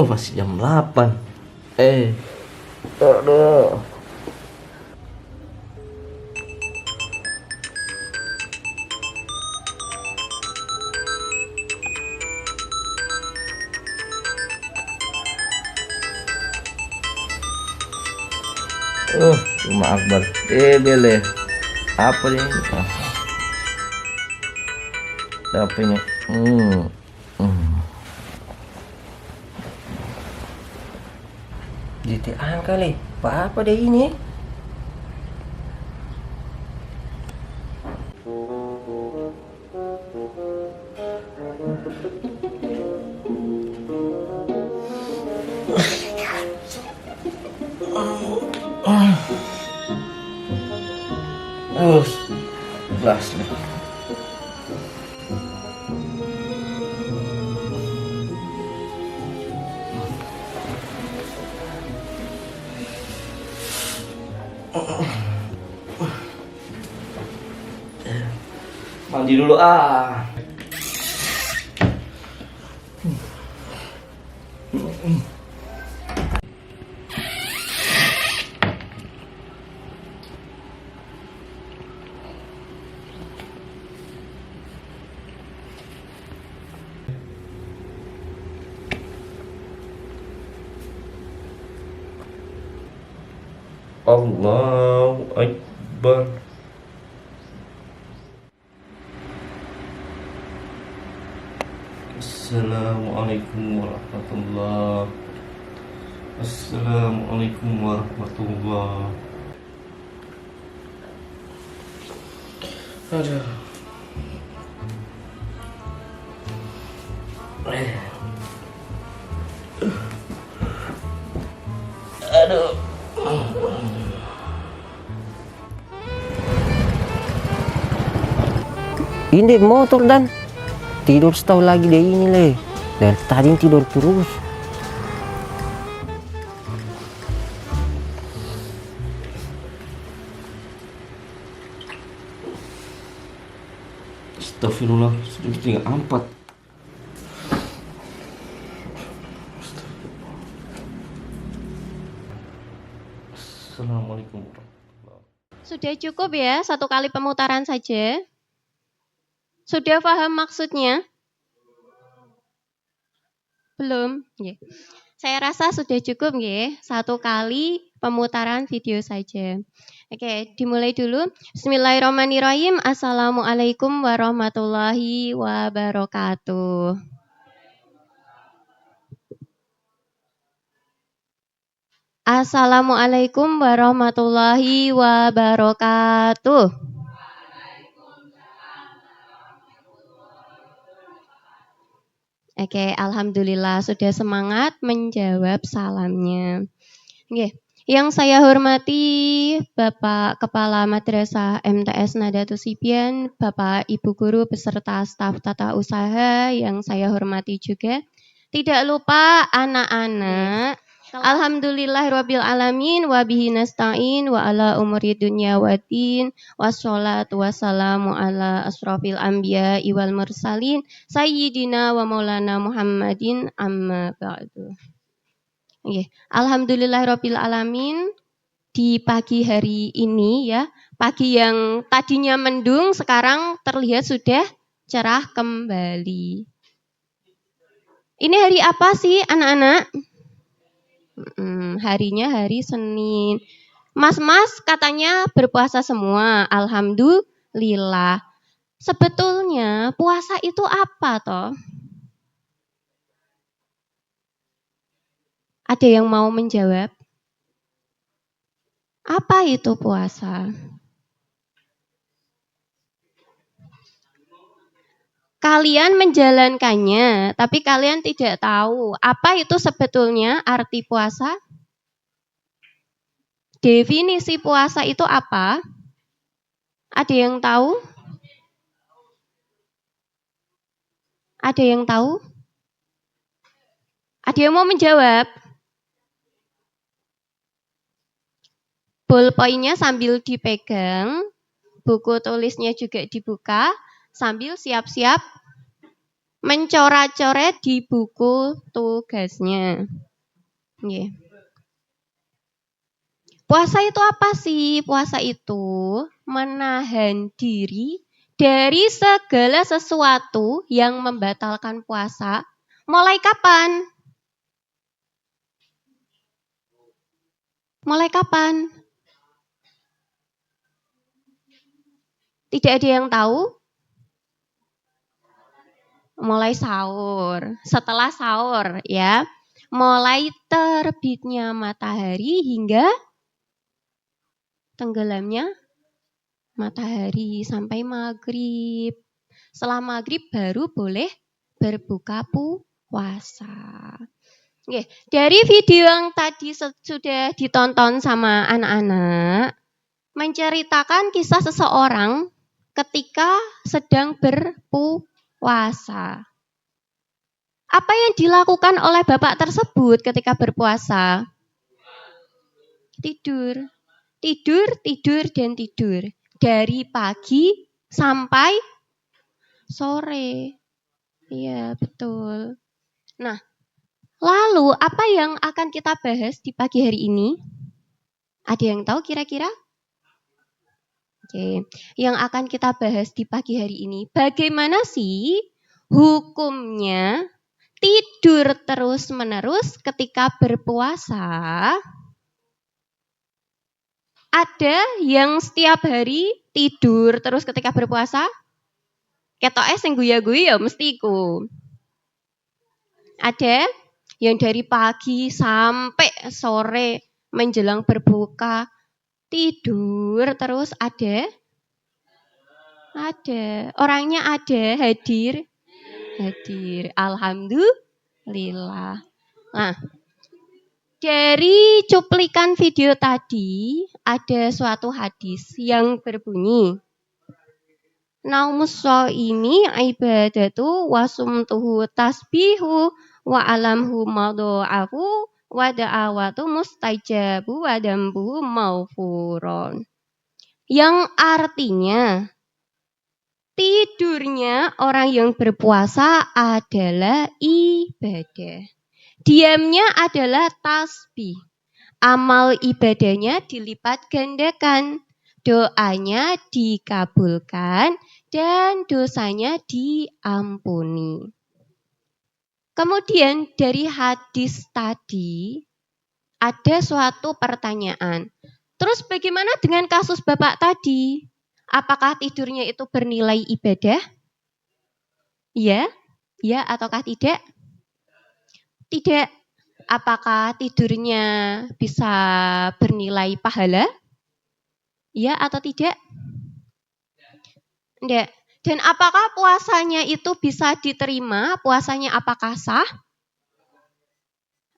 Masih jam 8. Aduh. Rumah Akbar. Bele. Apa ini? Apa ini? JT-an kali. Apa deh ini? Gelas nih. Mandi dulu Allahu Akbar. Assalamualaikum warahmatullahi. Assalamualaikum warahmatullahi. Aduh. Aduh. Ini motor dan tidur setahun lagi deh ini leh. Dari tadi tidur terus. Astagfirullah, sudah tinggal 4. Assalamualaikum warahmatullahi. Sudah cukup ya, 1 kali pemutaran saja. Sudah paham maksudnya? Belum? Yeah. Saya rasa sudah cukup ya, 1 kali pemutaran video saja. Oke, dimulai dulu. Bismillahirrahmanirrahim. Assalamualaikum warahmatullahi wabarakatuh. Assalamualaikum warahmatullahi wabarakatuh. Oke, alhamdulillah sudah semangat menjawab salamnya. Oke, yang saya hormati Bapak Kepala Madrasah MTS Nadatul Sibyan, Bapak Ibu Guru beserta staf tata usaha yang saya hormati juga. Tidak lupa anak-anak. Alhamdulillahirabbil alamin wa bihi nasta'in wa ala umuri dunya waddin wassalatu wassalamu ala asrofil anbiya wal mursalin sayyidina wa maulana Muhammadin amma ba'du. Alhamdulillahirabbil alamin. di pagi hari ini ya. Pagi yang tadinya mendung sekarang terlihat sudah cerah kembali. Ini hari apa sih anak-anak? Harinya hari Senin. Mas-mas katanya berpuasa semua. Alhamdulillah. Sebetulnya puasa itu apa toh? Ada yang mau menjawab? Apa itu puasa? Kalian menjalankannya, tapi kalian tidak tahu apa itu sebetulnya arti puasa? Definisi puasa itu apa? Ada yang tahu? Ada yang tahu? Ada yang mau menjawab? Ballpoint-nya sambil dipegang, buku tulisnya juga dibuka, sambil siap-siap mencoret-coret di buku tugasnya. Yeah. Puasa itu apa sih? Puasa itu menahan diri dari segala sesuatu yang membatalkan puasa. Mulai kapan? Mulai kapan? Tidak ada yang tahu? Mulai sahur. Setelah sahur ya. Mulai terbitnya matahari hingga tenggelamnya matahari sampai maghrib. Setelah maghrib baru boleh berbuka puasa. Oke, dari video yang tadi sudah ditonton sama anak-anak, menceritakan kisah seseorang ketika sedang berpuasa. Apa yang dilakukan oleh bapak tersebut ketika berpuasa? Tidur. Tidur, tidur, dan tidur. Dari pagi sampai sore. Iya, betul. Nah, lalu apa yang akan kita bahas di pagi hari ini? Ada yang tahu kira-kira? Oke, yang akan kita bahas di pagi hari ini, bagaimana sih hukumnya tidur terus-menerus ketika berpuasa? Ada yang setiap hari tidur terus ketika berpuasa? Ketoknya sing guya-guya ya mesti iku. Ada yang dari pagi sampai sore menjelang berbuka tidur terus ada? Ada. Orangnya ada, hadir? Hadir. Alhamdulillah. Nah, dari cuplikan video tadi ada suatu hadis yang berbunyi Naumus ini ibadatu wasumtuhu tasbihu wa alamhu madu'afu wa da'awatu mustajabu wa dambuhu maufuron. Yang artinya tidurnya orang yang berpuasa adalah ibadah. Diamnya adalah tasbih. Amal ibadahnya dilipat gandakan. Doanya dikabulkan dan dosanya diampuni. Kemudian dari hadis tadi ada suatu pertanyaan. Terus bagaimana dengan kasus Bapak tadi? Apakah tidurnya itu bernilai ibadah? Iya? Ya ataukah tidak? Tidak. Apakah tidurnya bisa bernilai pahala? Ya atau tidak? Tidak. Dan apakah puasanya itu bisa diterima? Puasanya apakah sah?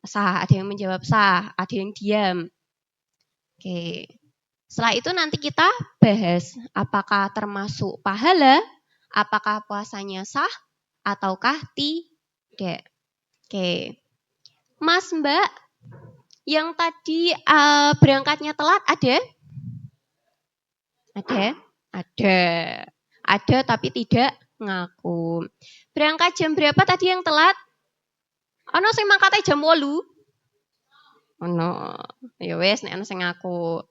Sah. Ada yang menjawab sah, ada yang diam. Oke. Setelah itu nanti kita bahas apakah termasuk pahala, apakah puasanya sah ataukah tidak. Oke. Mas, Mbak, yang tadi berangkatnya telat ada? Ada? Ada. Ada tapi tidak ngaku. Berangkat jam berapa tadi yang telat? Ono sing mangkate jam 8. Ono. Ya wis nek ana sing ngaku.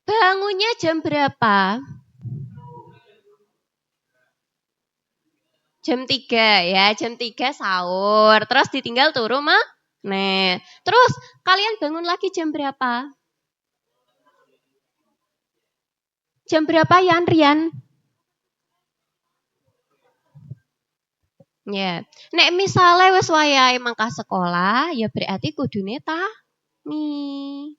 Bangunnya jam berapa? Jam 3 ya, jam 3 sahur. Terus ditinggal turu mah. Nih, terus kalian bangun lagi jam berapa? Jam berapa Yan Rian? Ya. Nek misale wis wayahe mangkah sekolah, ya berarti kudune nih.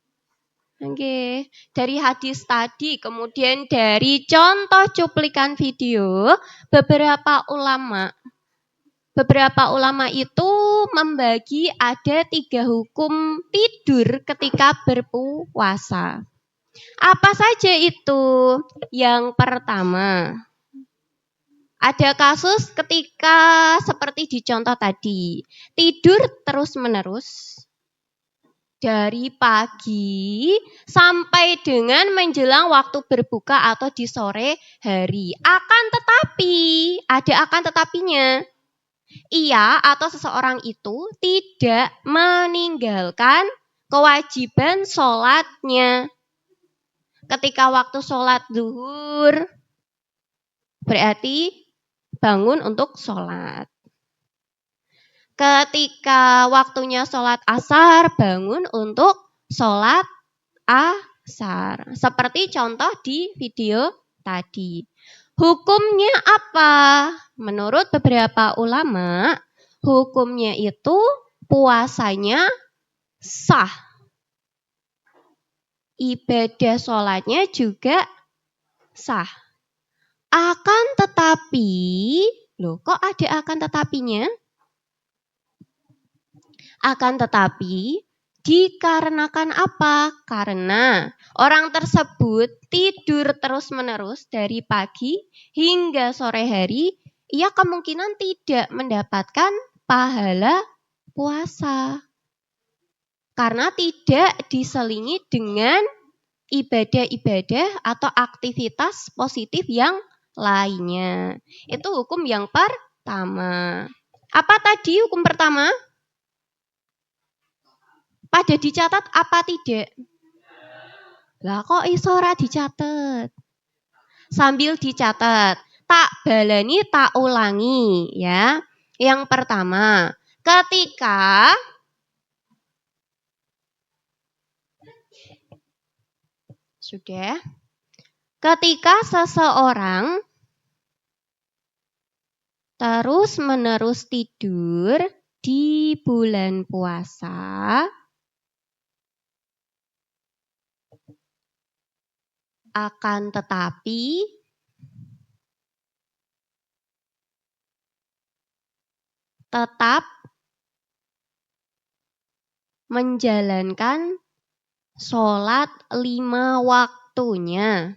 Oke, dari hadis tadi, kemudian dari contoh cuplikan video, beberapa ulama itu membagi ada 3 hukum tidur ketika berpuasa. Apa saja itu? Yang pertama, ada kasus ketika seperti di contoh tadi, tidur terus-menerus dari pagi sampai dengan menjelang waktu berbuka atau di sore hari. Akan tetapi, ada akan tetapinya. Ia atau seseorang itu tidak meninggalkan kewajiban sholatnya. Ketika waktu sholat zuhur, berarti bangun untuk sholat. Ketika waktunya sholat asar, bangun untuk sholat asar. Seperti contoh di video tadi. Hukumnya apa? Menurut beberapa ulama, hukumnya itu puasanya sah. Ibadah sholatnya juga sah. Akan tetapi, loh kok ada akan tetapinya? Akan tetapi, dikarenakan apa? Karena orang tersebut tidur terus-menerus dari pagi hingga sore hari, ia kemungkinan tidak mendapatkan pahala puasa. Karena tidak diselingi dengan ibadah-ibadah atau aktivitas positif yang lainnya. Itu hukum yang pertama. Apa tadi hukum pertama? Pada dicatat apa tidak? Lah kok iso ora dicatat? Sambil dicatat, tak balani tak ulangi ya. Yang pertama, ketika sudah ketika seseorang terus-menerus tidur di bulan puasa, akan tetapi tetap menjalankan sholat 5 waktunya.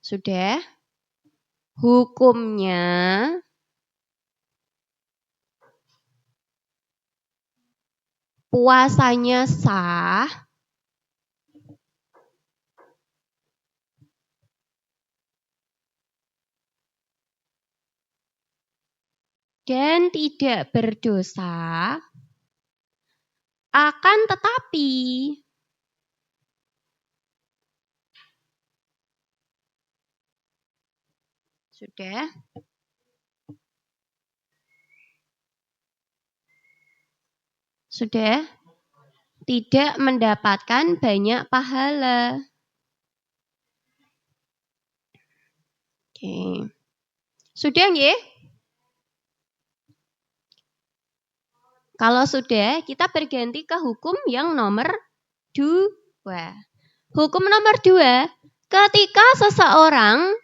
Sudah? Hukumnya puasanya sah dan tidak berdosa, akan tetapi sudah tidak mendapatkan banyak pahala. Oke. Sudah nggih? Kalau sudah, kita berganti ke hukum yang nomor 2. Hukum nomor 2, ketika seseorang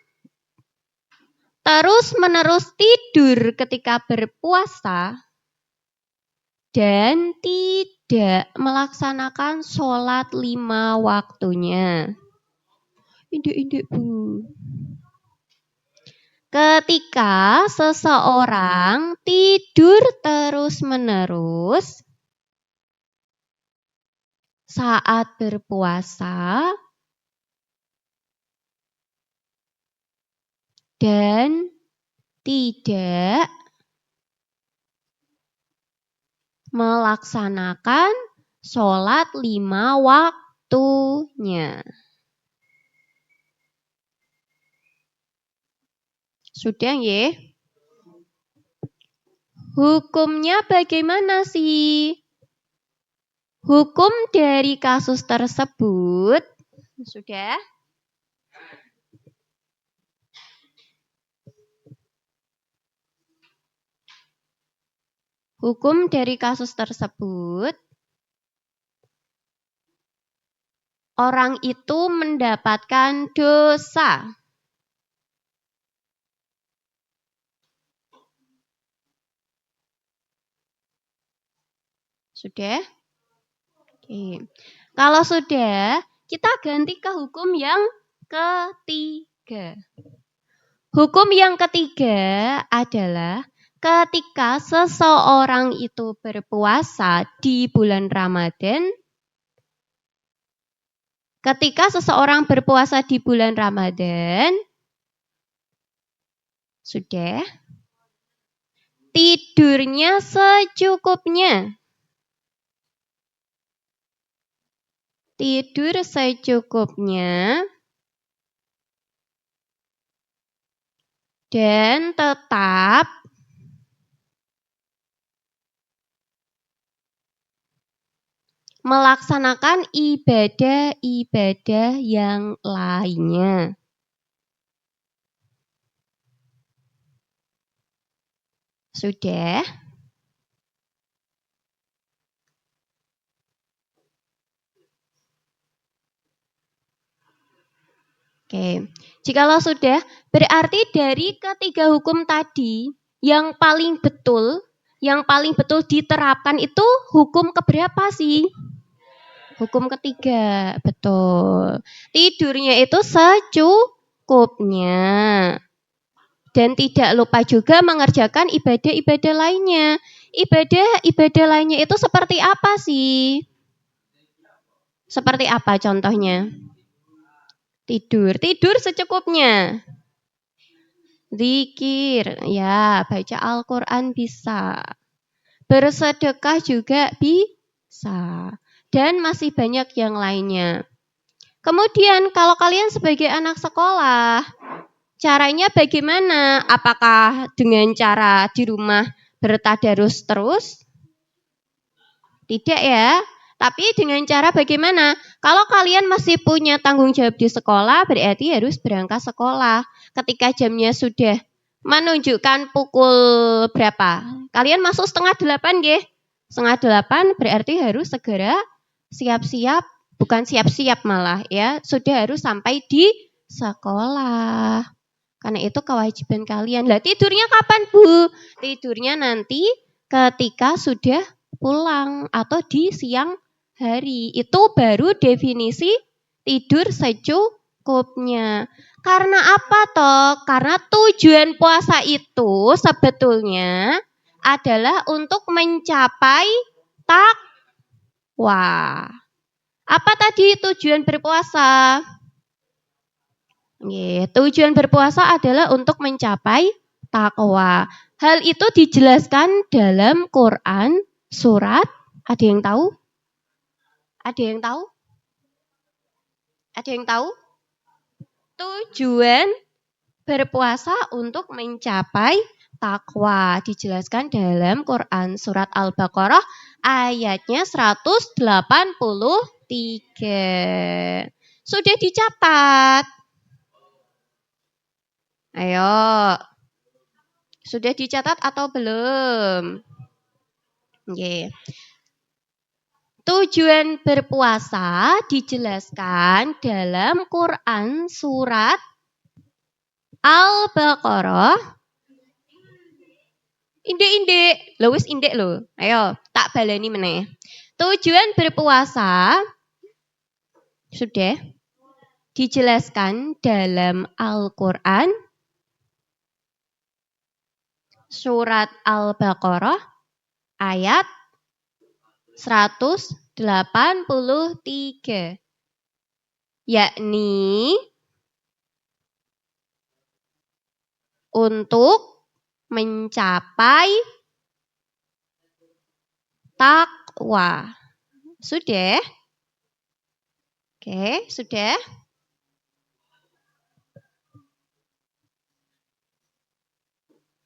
terus-menerus tidur ketika berpuasa dan tidak melaksanakan sholat 5 waktunya. Induk-induk Bu. Ketika seseorang tidur terus-menerus saat berpuasa dan tidak melaksanakan sholat 5 waktunya. Sudah ya? Hukumnya bagaimana sih? Hukum dari kasus tersebut sudah? Hukum dari kasus tersebut, orang itu mendapatkan dosa. Sudah? Oke. Kalau sudah, kita ganti ke hukum yang ketiga. Hukum yang ketiga adalah ketika seseorang itu berpuasa di bulan Ramadan, sudah, tidurnya secukupnya. Tidur secukupnya dan tetap melaksanakan ibadah-ibadah yang lainnya. Sudah? Oke, jikalau sudah, berarti dari ketiga hukum tadi, yang paling betul diterapkan itu hukum keberapa sih? Hukum ketiga, betul. Tidurnya itu secukupnya. Dan tidak lupa juga mengerjakan ibadah-ibadah lainnya. Ibadah-ibadah lainnya itu seperti apa sih? Seperti apa contohnya? Tidur secukupnya. Zikir, ya, baca Al-Quran bisa. Bersedekah juga bisa. Dan masih banyak yang lainnya. Kemudian kalau kalian sebagai anak sekolah, caranya bagaimana? Apakah dengan cara di rumah bertadarus terus? Tidak ya. Tapi dengan cara bagaimana? Kalau kalian masih punya tanggung jawab di sekolah, berarti harus berangkat sekolah. Ketika jamnya sudah menunjukkan pukul berapa? Kalian masuk 7:30 nggih? 7:30 berarti harus segera siap-siap, bukan siap-siap malah ya, sudah harus sampai di sekolah. Karena itu kewajiban kalian. Lah tidurnya kapan, Bu? Tidurnya nanti ketika sudah pulang atau di siang hari. Itu baru definisi tidur secukupnya. Karena apa toh? Karena tujuan puasa itu sebetulnya adalah untuk mencapai takwa. Apa tadi tujuan berpuasa? Tujuan berpuasa adalah untuk mencapai takwa. Hal itu dijelaskan dalam Quran surat, ada yang tahu? Ada yang tahu? Ada yang tahu? Tujuan berpuasa untuk mencapai takwa dijelaskan dalam Quran surat Al-Baqarah ayatnya 183. Sudah dicatat? Ayo. Sudah dicatat atau belum? Oke. Tujuan berpuasa dijelaskan dalam Quran surat Al-Baqarah. Indek. Lho wis indek lho. Ayo, tak baleni meneh. Tujuan berpuasa sudah dijelaskan dalam Al-Quran surat Al-Baqarah ayat 183. Yakni untuk mencapai takwa. Sudah? Oke, sudah?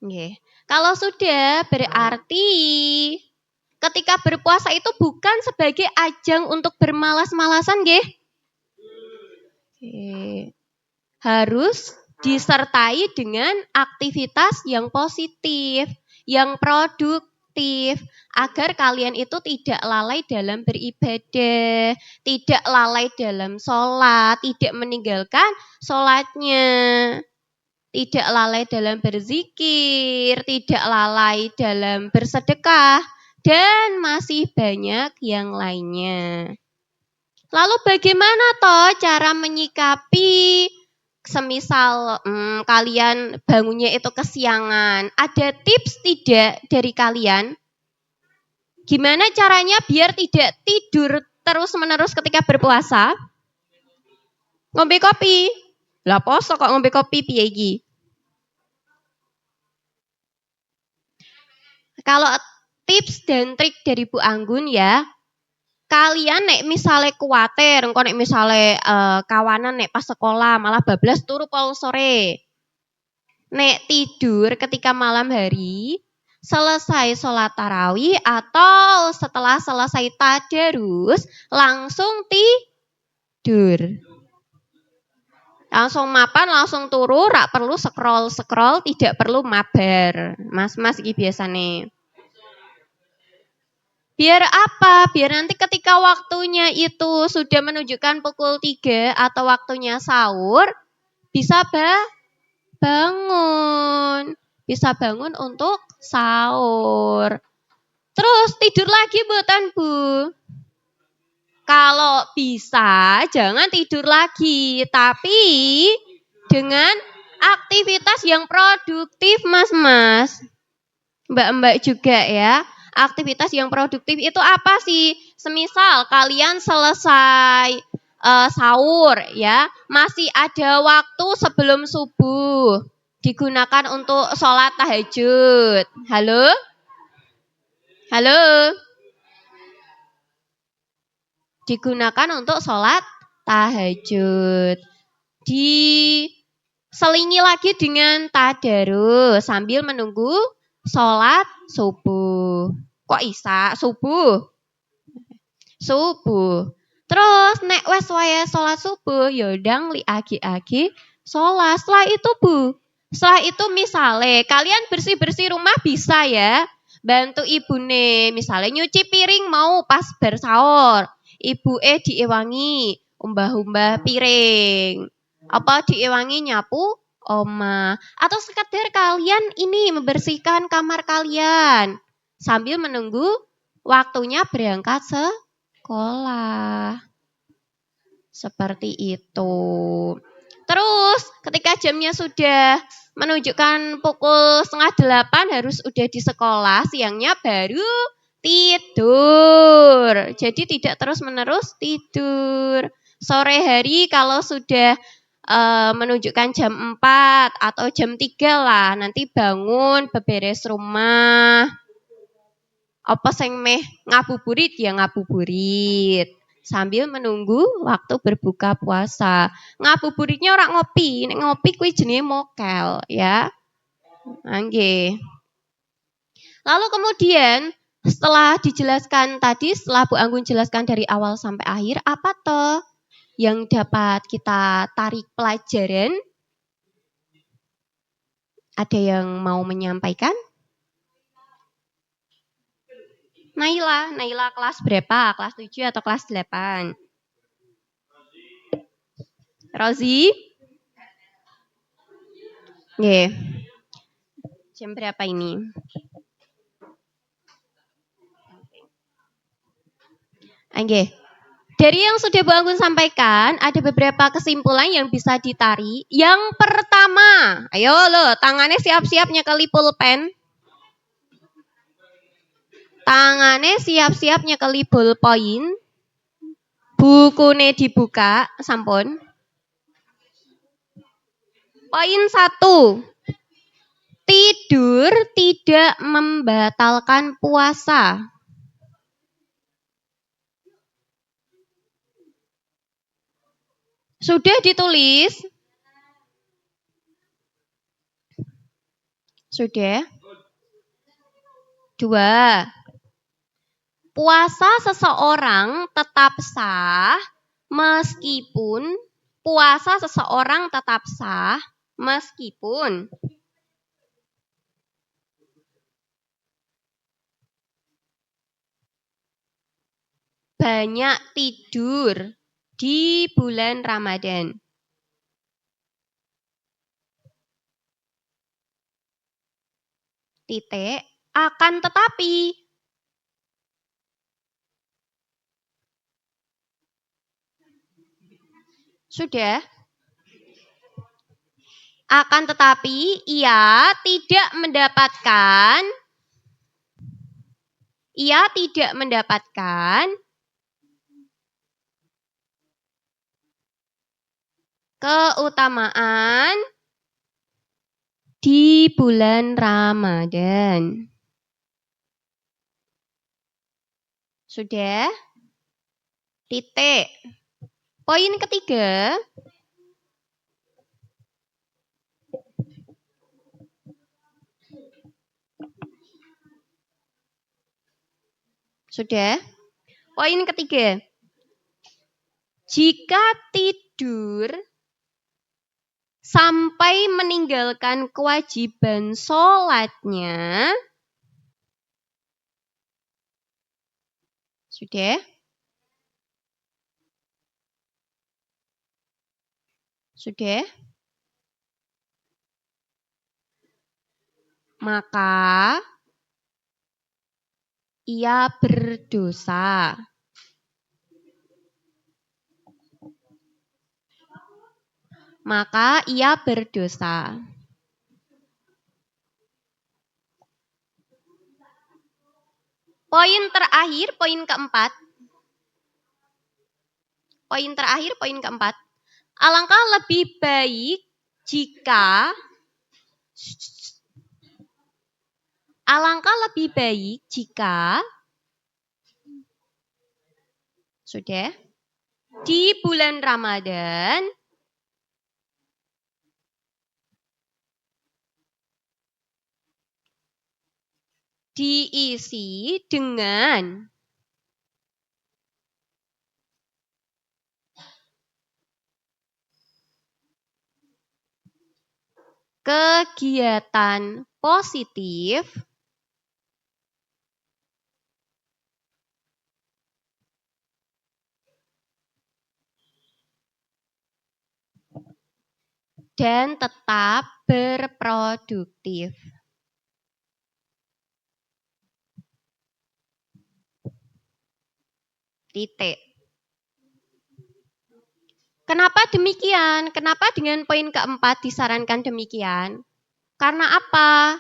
Oke. Kalau sudah, berarti ketika berpuasa itu bukan sebagai ajang untuk bermalas-malasan, nggih? Oke. Harus disertai dengan aktivitas yang positif, yang produktif, agar kalian itu tidak lalai dalam beribadah, tidak lalai dalam sholat, tidak meninggalkan sholatnya, tidak lalai dalam berzikir, tidak lalai dalam bersedekah, dan masih banyak yang lainnya. Lalu bagaimana toh cara menyikapi semisal kalian bangunnya itu kesiangan? Ada tips tidak dari kalian? Gimana caranya biar tidak tidur terus-menerus ketika berpuasa? Ngombe kopi. Lah poso kok ngombe kopi piye iki? Kalau tips dan trik dari Bu Anggun ya, kalian nek misale kuwatir, engko nek misale kawanan nek pas sekolah malah bablas turu pol sore. Nek tidur ketika malam hari, selesai sholat tarawih atau setelah selesai tadarus, langsung tidur. Langsung mapan, langsung turu, rak perlu scroll-scroll, tidak perlu mabar. Mas-mas iki biasane. Biar apa? Biar nanti ketika waktunya itu sudah menunjukkan pukul 3 atau waktunya sahur, bisa bangun. Bisa bangun untuk sahur. Terus tidur lagi mboten, Bu? Kalau bisa jangan tidur lagi, tapi dengan aktivitas yang produktif, Mas-mas. Mbak-mbak juga ya. Aktivitas yang produktif itu apa sih? Semisal kalian selesai sahur ya, masih ada waktu sebelum subuh. Digunakan untuk sholat tahajud. Halo? Halo? Digunakan untuk sholat tahajud. Diselingi lagi dengan tadarus sambil menunggu sholat subuh. Kok isa? Subuh. Terus nek wes waya sholat subuh, yodang li agi-agi sholat. Setelah itu setelah itu misale kalian bersih-bersih rumah bisa ya. Bantu ibune, misalnya nyuci piring mau pas bersahur. Ibu diewangi umbah-umbah piring. Apa diewangi nyapu oma. Atau sekedar kalian ini membersihkan kamar kalian. Sambil menunggu waktunya berangkat sekolah. Seperti itu. Terus ketika jamnya sudah menunjukkan pukul 7:30 harus udah di sekolah, siangnya baru tidur. Jadi tidak terus-menerus tidur. Sore hari kalau sudah menunjukkan jam 4 atau jam 3 lah, nanti bangun beberes rumah. Apa sing meh ngabuburit ya ngabuburit. Sambil menunggu waktu berbuka puasa. Ngabuburitnya orang ngopi, nek ngopi kuwi jenenge mokel ya. Nggih. Lalu kemudian setelah dijelaskan tadi, setelah Bu Anggun jelaskan dari awal sampai akhir, apa toh yang dapat kita tarik pelajaran? Ada yang mau menyampaikan? Naila kelas berapa? Kelas 7 atau kelas 8? Rozi? Nggih. Jam berapa ini? Nggih. Dari yang sudah Bu Anggun sampaikan, ada beberapa kesimpulan yang bisa ditarik. Yang pertama, ayo lo, tangannya siap-siap nyekeli pulpen. Tangannya siap-siap nyekeli ballpoint. Bukune dibuka, sampun. Poin 1. Tidur tidak membatalkan puasa. Sudah ditulis? Sudah? 2. Puasa seseorang tetap sah meskipun banyak tidur di bulan Ramadan. Titik, akan tetapi sudah. Akan tetapi ia tidak mendapatkan keutamaan di bulan Ramadan. Sudah? Titik. Poin ketiga. Sudah? Poin ketiga. Jika tidur sampai meninggalkan kewajiban sholatnya, sudah? Sudah? Maka ia berdosa. Poin terakhir, poin keempat. Alangkah lebih baik jika sudah di bulan Ramadan diisi dengan kegiatan positif dan tetap berproduktif. Titik. Kenapa demikian? Kenapa dengan poin keempat disarankan demikian? Karena apa?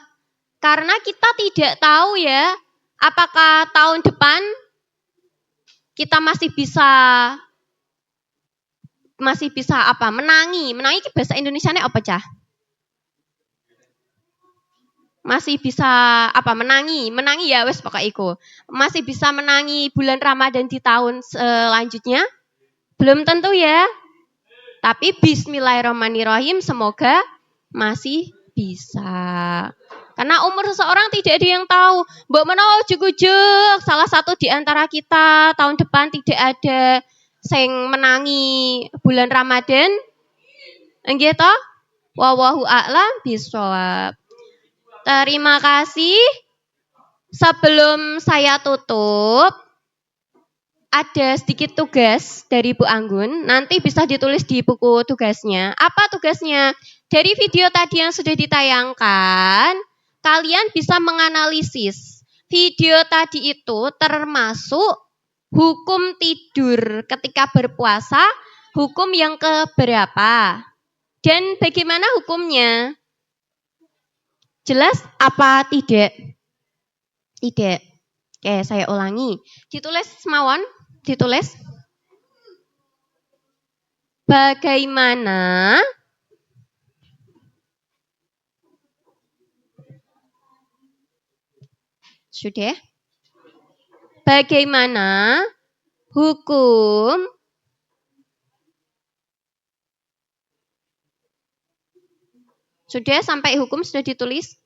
Karena kita tidak tahu ya, apakah tahun depan kita masih bisa apa? Menangi bahasa Indonesianya apa, Cah? Masih bisa apa? Menangi ya wes pokok iku. Masih bisa menangi bulan Ramadan di tahun selanjutnya? Belum tentu ya. Tapi bismillahirrahmanirrahim, semoga masih bisa. Karena umur seseorang tidak ada yang tahu. Mbok menawa ujug-ujug salah satu di antara kita tahun depan tidak ada sing menangi bulan Ramadan. Nggih toh? Wallahu a'lam bishawab. Terima kasih. Sebelum saya tutup, ada sedikit tugas dari Bu Anggun. Nanti bisa ditulis di buku tugasnya. Apa tugasnya? Dari video tadi yang sudah ditayangkan, kalian bisa menganalisis. Video tadi itu termasuk hukum tidur ketika berpuasa, hukum yang keberapa? Dan bagaimana hukumnya? Jelas apa tidak? Tidak. Oke, saya ulangi. Ditulis semawon. Ditulis. Bagaimana Sudah? Bagaimana hukum sudah sampai hukum sudah ditulis?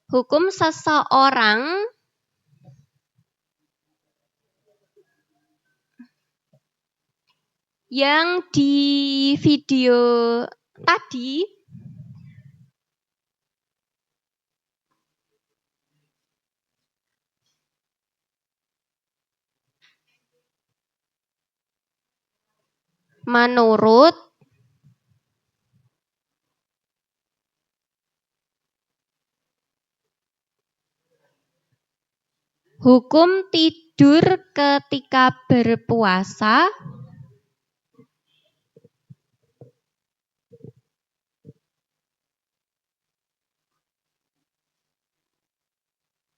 Hukum seseorang yang di video tadi menurut hukum tidur ketika berpuasa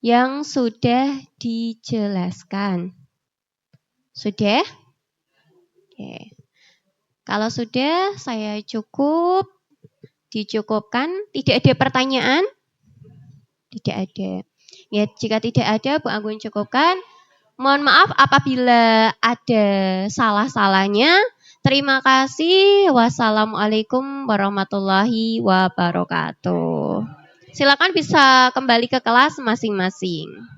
yang sudah dijelaskan. Sudah? Oke. Kalau sudah, saya dicukupkan. Tidak ada pertanyaan? Tidak ada. Ya, jika tidak ada, Bu Anggun cukupkan. Mohon maaf apabila ada salah-salahnya. Terima kasih. Wassalamualaikum warahmatullahi wabarakatuh. Silakan bisa kembali ke kelas masing-masing.